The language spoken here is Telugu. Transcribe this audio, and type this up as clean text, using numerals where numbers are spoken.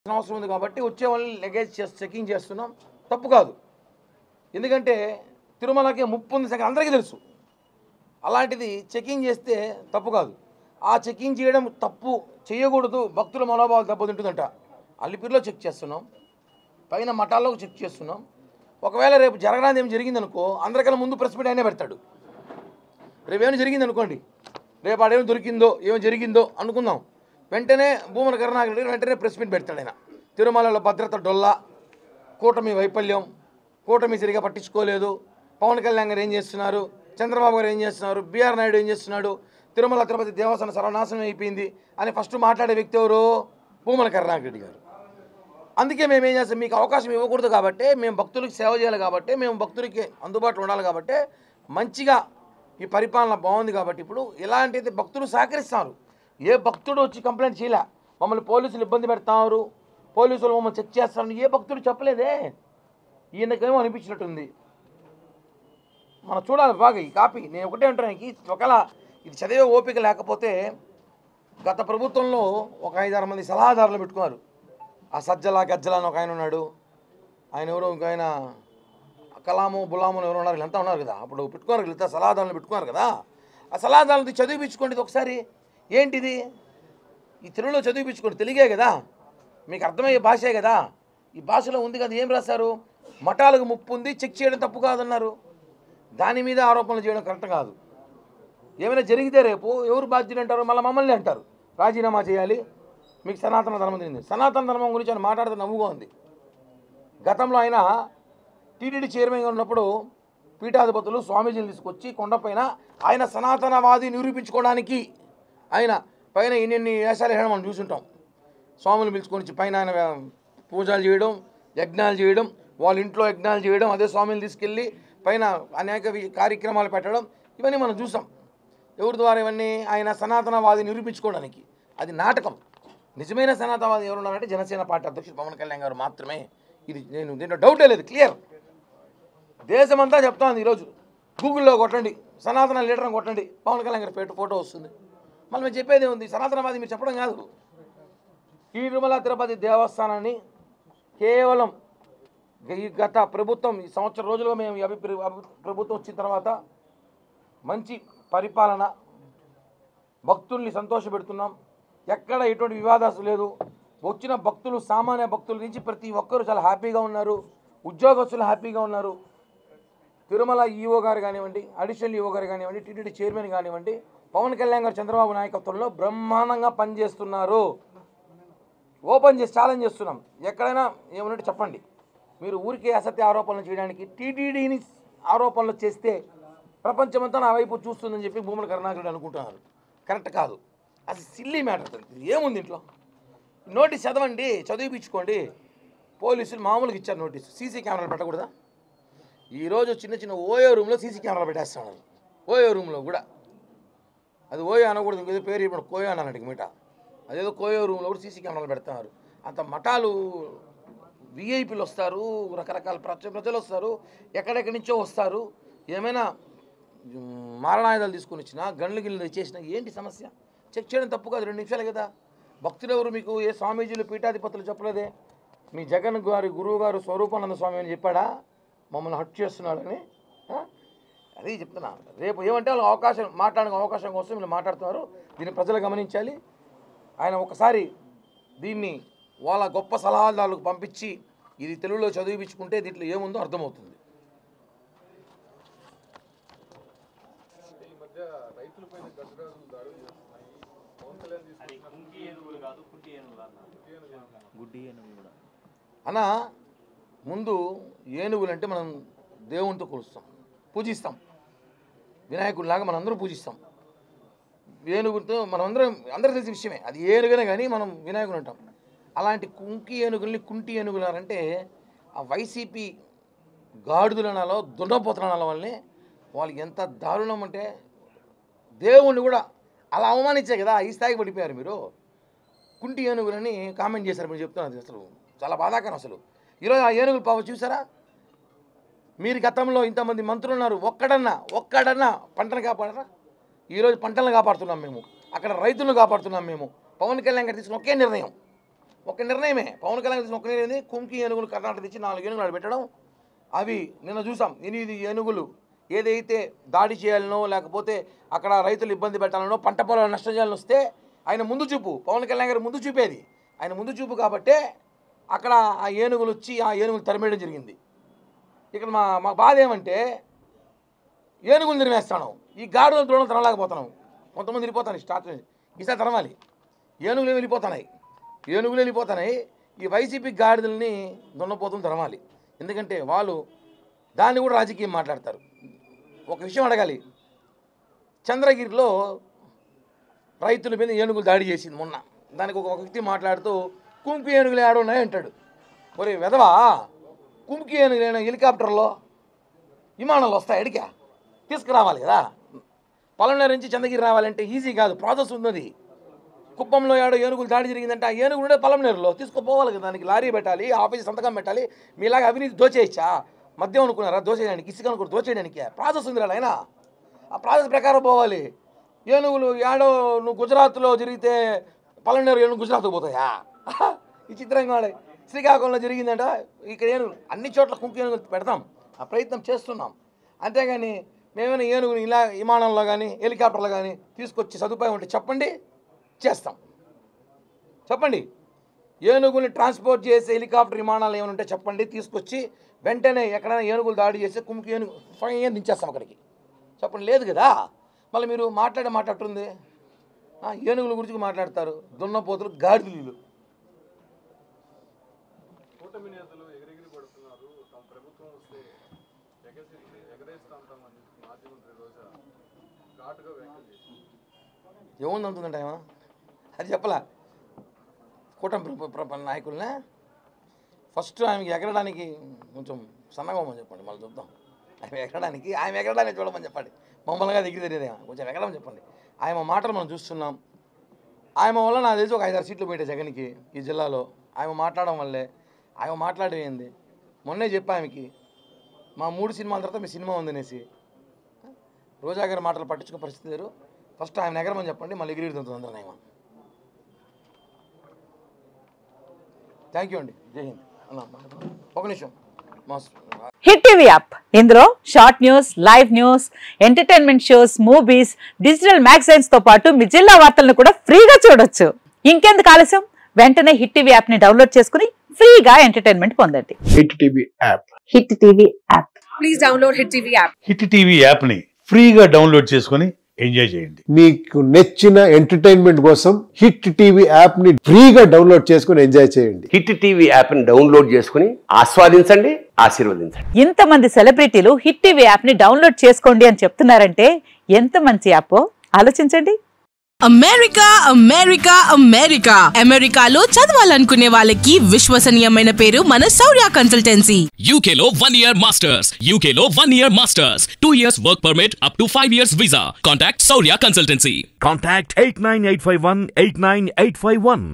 అవసరం ఉంది కాబట్టి వచ్చే వాళ్ళని లగేజ్ చెకింగ్ చేస్తున్నాం. తప్పు కాదు, ఎందుకంటే తిరుమలకి ముప్పు ఉంది సంగతి అందరికీ తెలుసు. అలాంటిది చెకింగ్ చేస్తే తప్పు కాదు. ఆ చెకింగ్ చేయడం తప్పు చేయకూడదు, భక్తుల మనోభావాలు దెబ్బతింటుందంట. అల్లిపిరిలో చెక్ చేస్తున్నాం, పైన మఠాల్లో చెక్ చేస్తున్నాం. ఒకవేళ రేపు జరగడానికి ఏమి జరిగిందనుకో అందరికన్నా ముందు ప్రెస్ మీట్ అయినా పెడతాడు. రేపు ఏమైనా జరిగింది అనుకోండి, రేపు ఆడేమో దొరికిందో ఏమో జరిగిందో అనుకుందాం, వెంటనే భూమన కరుణాకర్ రెడ్డి వెంటనే ప్రెస్ మీట్ పెడతాడు. ఆయన తిరుమలలో భద్రత డొల్లా, కూటమి వైఫల్యం, కూటమి సరిగా పట్టించుకోలేదు, పవన్ కళ్యాణ్ గారు ఏం చేస్తున్నారు, చంద్రబాబు గారు ఏం చేస్తున్నారు, బీఆర్ నాయుడు ఏం చేస్తున్నాడు, తిరుమల తిరుపతి దేవస్థానం సర్వనాశనం అయిపోయింది అని ఫస్ట్ మాట్లాడే వ్యక్తి ఎవరు? భూమన కరుణాకర్ రెడ్డి గారు. అందుకే మేము ఏం చేస్తాం, మీకు అవకాశం ఇవ్వకూడదు కాబట్టి, మేము భక్తులకి సేవ చేయాలి కాబట్టి, మేము భక్తులకి అందుబాటులో ఉండాలి కాబట్టి, మంచిగా ఈ పరిపాలన బాగుంది కాబట్టి ఇప్పుడు ఇలాంటిది భక్తులు సహకరిస్తున్నారు. ఏ భక్తుడు వచ్చి కంప్లైంట్ చేయలే, మమ్మల్ని పోలీసులు ఇబ్బంది పెడతారు, పోలీసులు మమ్మల్ని చెక్ చేస్తారని ఏ భక్తుడు చెప్పలేదే. ఈయనకేమో అనిపించినట్టుంది. మనం చూడాలి బాగా ఈ కాపీ. నేను ఒకటే అంటానికి, ఒకవేళ ఇది చదివే ఓపిక లేకపోతే గత ప్రభుత్వంలో ఒక 5-6 మంది సలహాదారులు పెట్టుకున్నారు. ఆ సజ్జల గజ్జల అని ఒక ఆయన ఉన్నాడు, ఆయన ఎవరో ఇంక ఆయన కలాము బులాము ఎవరు ఉన్నారు, వీళ్ళంతా ఉన్నారు కదా. అప్పుడు పెట్టుకున్నారు, వీళ్ళంతా సలహాదారులు పెట్టుకున్నారు కదా. ఆ సలహాదారులది చదివిపించుకోండి ఒకసారి. ఏంటిది ఈ తెలుగులో చదివిపించుకోండి, తెలుగే కదా, మీకు అర్థమయ్యే భాషే కదా, ఈ భాషలో ఉంది కదా. ఏం రాశారు? మఠాలకు ముప్పు ఉంది, చెక్ చేయడం తప్పు కాదన్నారు. దాని మీద ఆరోపణలు చేయడం కరెక్ట్ కాదు. ఏమైనా జరిగితే రేపు ఎవరు బాధ్యులు అంటారు? మళ్ళీ మమ్మల్ని అంటారు రాజీనామా చేయాలి, మీకు సనాతన ధర్మం తిరిగింది. సనాతన ధర్మం గురించి ఆయన మాట్లాడితే నవ్వుగా ఉంది. గతంలో ఆయన టీటీడీ చైర్మన్గా ఉన్నప్పుడు పీఠాధిపతులు స్వామీజీని తీసుకొచ్చి కొండపైన ఆయన సనాతనవాది నిరూపించుకోవడానికి ఆయన పైన ఎన్ని వేషాలు వేయడం మనం చూసుంటాం. స్వాములు పిలుచుకొని పైన ఆయన పూజలు చేయడం, యజ్ఞాలు చేయడం, వాళ్ళ ఇంట్లో యజ్ఞాలు చేయడం, అదే స్వామిని తీసుకెళ్ళి పైన అనేక కార్యక్రమాలు పెట్టడం, ఇవన్నీ మనం చూసాం. ఎవరి ద్వారా? ఇవన్నీ ఆయన సనాతనవాది నిరూపించుకోవడానికి. అది నాటకం. నిజమైన సనాతనవాది ఎవరున్నారంటే జనసేన పార్టీ అధ్యక్షుడు పవన్ కళ్యాణ్ గారు మాత్రమే. ఇది నేను దీంట్లో డౌటే లేదు, క్లియర్. దేశమంతా చెప్తాను. ఈరోజు గూగుల్లో కొట్టండి, సనాతన లీడర్ని కొట్టండి, పవన్ కళ్యాణ్ గారి ఫోటో వస్తుంది. మళ్ళీ మేము చెప్పేది ఉంది, సనాతనవాది మీరు చెప్పడం కాదు. ఈ తిరుమల తిరుపతి దేవస్థానాన్ని కేవలం గత ప్రభుత్వం ఈ సంవత్సరం రోజులుగా మేము ప్రభుత్వం వచ్చిన తర్వాత మంచి పరిపాలన, భక్తుల్ని సంతోషపెడుతున్నాం, ఎక్కడ ఎటువంటి వివాదాలు లేదు. వచ్చిన భక్తులు, సామాన్య భక్తుల నుంచి ప్రతి ఒక్కరూ చాలా హ్యాపీగా ఉన్నారు, ఉద్యోగస్తులు హ్యాపీగా ఉన్నారు. తిరుమల ఈఓ గారు కానివ్వండి, అడిషనల్ ఈఓ గారు కానివ్వండి, టీటీడీ చైర్మన్ కానివ్వండి, పవన్ కళ్యాణ్ గారు చంద్రబాబు నాయకత్వంలో బ్రహ్మాండంగా పనిచేస్తున్నారు. ఓపెన్ చేసి ఛాలెంజ్ చేస్తున్నాం, ఎక్కడైనా ఏమన్నట్టు చెప్పండి. మీరు ఊరికే అసత్య ఆరోపణలు చేయడానికి టీటీడీని ఆరోపణలు చేస్తే ప్రపంచమంతా నా వైపు చూస్తుందని చెప్పి భూమన కరుణాకర్ రెడ్డి అనుకుంటున్నారు. కరెక్ట్ కాదు, అది సిల్లీ మ్యాటర్. ఏముంది ఇంట్లో? నోటీస్ చదవండి, చదివిపించుకోండి. పోలీసులు మామూలుగా ఇచ్చారు నోటీసు. సీసీ కెమెరాలు పెట్టకూడదా? ఈరోజు చిన్న చిన్న ఓయో రూమ్లో సీసీ కెమెరాలు పెట్టేస్తున్నారు. ఓయో రూమ్లో కూడా, అది ఓయో అనకూడదు, ఇంకేదో పేరు ఇప్పుడు కోయో అన్నాడు మిట, అదేదో కోయో రూమ్లో కూడా సీసీ కెమెరాలు పెడుతున్నారు. అంత మఠాలు విఐపీలు వస్తారు, రకరకాల ప్రజలు వస్తారు, ఎక్కడెక్కడి నుంచో వస్తారు. ఏమైనా మారణాయుధాలు తీసుకొని వచ్చినా, గన్లు గిన్నెలు తెచ్చేసినా ఏంటి సమస్య? చెక్ చేయడం తప్పు కాదు, 2 నిమిషాలు కదా. భక్తులు ఎవరు మీకు? ఏ స్వామీజీలు పీఠాధిపతులు చెప్పలేదే. మీ జగన్ గారి గురువు గారు స్వరూపానంద స్వామి అని చెప్పాడా మమ్మల్ని హట్ చేస్తున్నాడని? అది చెప్తున్నా. రేపు ఏమంటే వాళ్ళు అవకాశం మాట్లాడడానికి అవకాశం కోసం వీళ్ళు మాట్లాడుతున్నారు. దీన్ని ప్రజలు గమనించాలి. ఆయన ఒకసారి దీన్ని వాళ్ళ గొప్ప సలహాదారులకు పంపించి ఇది తెలుగులో చదివించుకుంటే దీంట్లో ఏముందో అర్థమవుతుంది. అన్న, ముందు ఏనుగులు అంటే మనం దేవునితో కొలుస్తాం, పూజిస్తాం. వినాయకుడిలాగా మనం అందరూ పూజిస్తాం. ఏనుగుతో మనం అందరూ తెలిసిన విషయమే, అది ఏనుగనే కానీ మనం వినాయకుడు అంటాం. అలాంటి కుంకి ఏనుగుల్ని కుంటి ఏనుగులారంటే ఆ వైసీపీ గాడిదలనాలో దున్నపోతనాల వల్లనే వాళ్ళు ఎంత దారుణం అంటే దేవుణ్ణి కూడా అలా అవమానించే కదా ఈ స్థాయికి పడిపోయారు. మీరు కుంటి ఏనుగులని కామెంట్ చేశారు. మీరు చెప్తున్నారు, అసలు చాలా బాధాకరం. అసలు ఈరోజు ఆ ఏనుగులు పాపం చూసారా? మీరు గతంలో ఇంతమంది మంత్రులు ఉన్నారు, ఒక్కడన్నా పంటను కాపాడరా? ఈరోజు పంటలను కాపాడుతున్నాం మేము, అక్కడ రైతులను కాపాడుతున్నాం మేము. పవన్ కళ్యాణ్ గారు తీసుకున్న ఒకే నిర్ణయం, ఒక నిర్ణయమే పవన్ కళ్యాణ్ తీసిన ఒక నిర్ణయం కుంకి ఏనుగులు కర్ణాటక తెచ్చి 4 ఏనుగులు ఆడ పెట్టడం. అవి నిన్న చూసాం 8 ఏనుగులు ఏదైతే దాడి చేయాలనో లేకపోతే అక్కడ రైతులు ఇబ్బంది పెట్టాలనో పంట పొలాలు నష్టం చేయాలని వస్తే ఆయన ముందు చూపు, పవన్ కళ్యాణ్ గారు ముందు చూపేది ఆయన ముందు చూపు కాబట్టే అక్కడ ఆ ఏనుగులు వచ్చి ఆ ఏనుగులు తరిమేయడం జరిగింది. ఇక్కడ మా బాధ ఏమంటే ఏనుగులు నిర్మేస్తాను, ఈ గాడులను దూడలు తరలేకపోతున్నాం. కొంతమంది వెళ్ళిపోతాను స్టార్ట్ ఈసారి తరవాలి. ఏనుగులు వెళ్ళిపోతున్నాయి. ఈ వైసీపీ గాడిదల్ని దున్నపోతులు తరవాలి. ఎందుకంటే వాళ్ళు దాన్ని కూడా రాజకీయం మాట్లాడతారు. ఒక విషయం అడగాలి, చంద్రగిరిలో రైతుల మీద ఏనుగులు దాడి చేసింది మొన్న. దానికి ఒక వ్యక్తి మాట్లాడుతూ కుంకి ఏనుగులు ఏడున్నాయి అంటాడు. ఒరే వెధవా, కుంకి ఏనుగులైన హెలికాప్టర్లో విమానాలు వస్తాయి, అడిగా తీసుకురావాలి కదా. పలమనేరు నుంచి చంద్రగిరి రావాలంటే ఈజీ కాదు, ప్రాసెస్ ఉన్నది. కుప్పంలో ఏనుగులు దాడి జరిగిందంటే ఆ ఏనుగులు ఉండే పలమనేరులో తీసుకుపోవాలి కదా. దానికి లారీ పెట్టాలి, ఆఫీస్ సంతకం పెట్టాలి. మీలాగా అవినీతి దోచేయచ్చా? మద్యం అనుకున్నారా దోచేయడానికి? ఇసుక అనుకుని దోచేయడానికి ప్రాసెస్ ఉంది కదా. అయినా ఆ ప్రాసెస్ ప్రకారం పోవాలి. ఏనుగులు నువ్వు గుజరాత్లో జరిగితే పలమనేరు ఏనుగు గుజరాత్కు పోతాయా? ఈ చిత్రంగా శ్రీకాకుళంలో జరిగిందంట. ఇక్కడ ఏనుగులు అన్ని చోట్ల కుంకి ఏనుగులు పెడతాం, ఆ ప్రయత్నం చేస్తున్నాం. అంతేగాని మేమైనా ఏనుగులు ఇలా విమానంలో కానీ హెలికాప్టర్లో కానీ తీసుకొచ్చి సదుపాయం ఉంటే చెప్పండి, చేస్తాం. చెప్పండి, ఏనుగుని ట్రాన్స్పోర్ట్ చేసే హెలికాప్టర్ విమానాలు ఏమైనా ఉంటే చెప్పండి, తీసుకొచ్చి వెంటనే ఎక్కడైనా ఏనుగులు దాడి చేస్తే కుంకి ఏనుగు ఫైన్ దించేస్తాం అక్కడికి. చెప్పండి, లేదు కదా. మళ్ళీ మీరు మాట్లాడుతుంది ఏనుగుల గురించి మాట్లాడతారు, దున్నపోతులు గాడిదలు. ఏముంది అంటుందంట ఏమో అది చెప్పలా. కూటమి నాయకులనే ఫస్ట్ ఆమెకి ఎగరడానికి కొంచెం సన్నగా పోమని చెప్పండి, మళ్ళీ చూద్దాం. ఆమె ఎగరడానికి చూడమని చెప్పండి. మమ్మల్నిగా దగ్గర తెలియదేమో కొంచెం ఎగరమని చెప్పండి. ఆయన మాటలు మనం చూస్తున్నాం. ఆయన వల్ల నాకు తెలిసి ఒక 5-6 సీట్లు పోయాయి జగన్కి ఈ జిల్లాలో. ఆయన మాట్లాడడం వల్లే. ఆయన మాట్లాడేది మొన్నే చెప్పా ఆమెకి, మా 3 సినిమాల తర్వాత మీ సినిమా ఉందనేసి. రోజా గారి మాటలు పట్టించుకునే పరిస్థితి లేరు. ఫస్ట్ ఆయన ఎగరమని చెప్పండి, మళ్ళీ ఎగిరిడుతుంది అందరూ. ఆయన థ్యాంక్ యూ అండి, జై హింద్. ఒక నిమిషం. హిట్ టీవీ యాప్, ఇందులో short news, live news, entertainment shows, movies, digital magazines తో పాటు మీ జిల్లా వార్తలను కూడా ఫ్రీగా చూడొచ్చు. ఇంకెందుకు ఆలస్యం, వెంటనే హిట్ టీవీ యాప్ ని డౌన్లోడ్ చేసుకుని ఫ్రీగా ఎంటర్టైన్మెంట్ పొందండి. Hit TV app. Hit TV app. Please download hit TV app. Hit TV app ని ఫ్రీగా డౌన్లోడ్ చేసుకుని ఎంజాయ్ చేయండి. మీకు నచ్చిన ఎంటర్టైన్మెంట్ కోసం హిట్ టీవీ యాప్ ని ఫ్రీగా డౌన్లోడ్ చేసుకుని ఎంజాయ్ చేయండి. హిట్ టీవీ యాప్ ని డౌన్లోడ్ చేసుకుని ఆస్వాదించండి, ఆశీర్వదించండి. ఇంతమంది సెలబ్రిటీలు హిట్ టీవీ యాప్ ని డౌన్లోడ్ చేసుకోండి అని చెప్తున్నారంటే ఎంత మంచి యాప్ ఆలోచించండి. అమెరికా అమెరికాలో చదవాలనుకునే వాళ్ళకి విశ్వసనీయమైన పేరు మన శౌర్య కన్సల్టెన్సీ. UK లో 1 year masters, UK లో 1 year masters, 2 years work permit up to 5 years visa. Contact Saurya Consultancy. Contact 89851 89851.